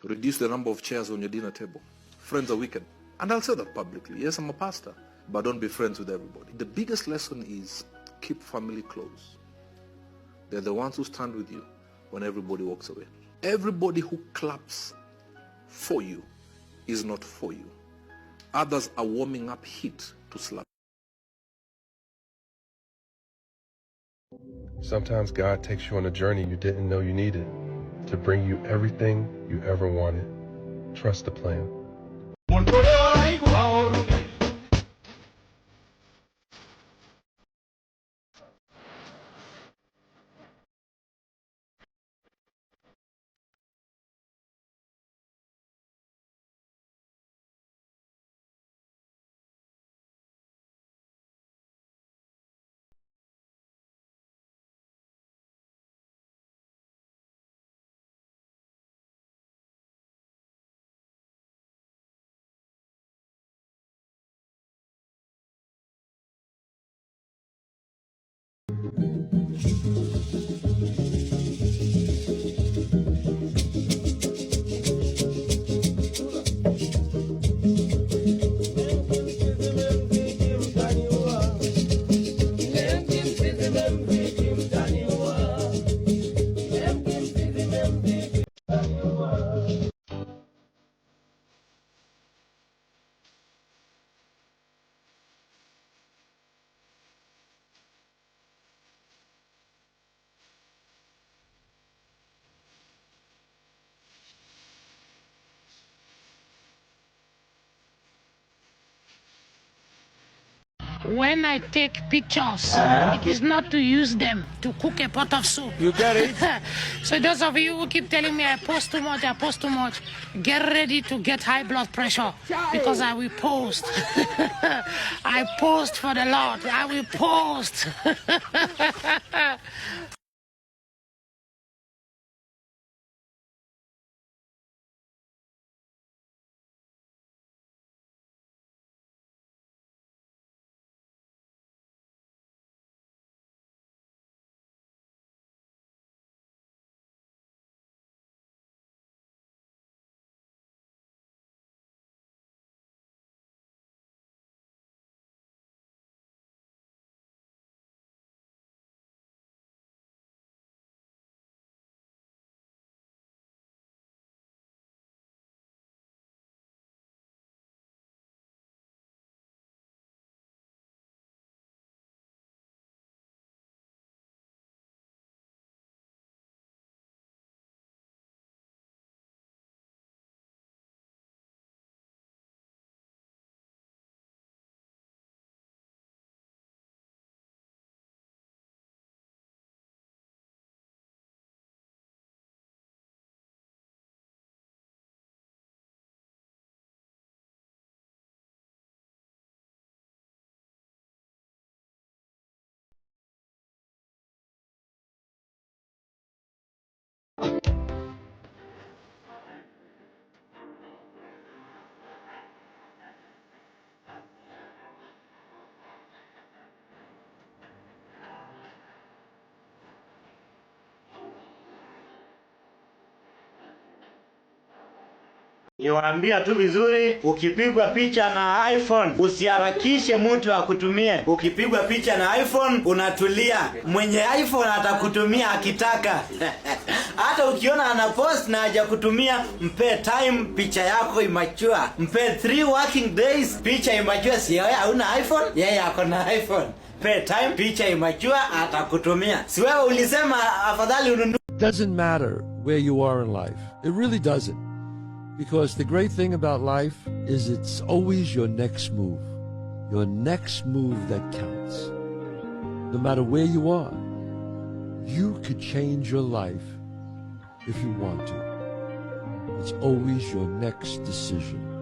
Reduce the number of chairs on your dinner table. Friends are wicked. And I'll say that publicly. Yes, I'm a pastor, but don't be friends with everybody. The biggest lesson is keep family close. They're the ones who stand with you when everybody walks away. Everybody who claps for you is not for you. Others are warming up heat to slap. Sometimes God takes you on a journey you didn't know you needed to bring you everything you ever wanted. Trust the plan. When I take pictures, it is not to use them to cook a pot of soup. You get it? So those of you who keep telling me I post too much, get ready to get high blood pressure because I will post. I post for the Lord. I will post. Niwaambia tu vizuri, ukipigwa picha na iPhone usiharakishe mtu akutumie. Ukipigwa picha na iPhone unatulia. Mwenye iPhone atakutumia akitaka. Hata ukiona anapost na hajakutumia, mpe time picha yako imachue. Mpe 3 working days picha imachue. Si wewe hauna iPhone, yeye ako na iPhone. Mpe time picha imachue atakutumia. Si wewe ulisema afadhali ununue. Doesn't matter where you are in life. It really doesn't. Because the great thing about life is it's always your next move. Your next move that counts. No matter where you are, you could change your life if you want to. It's always your next decision.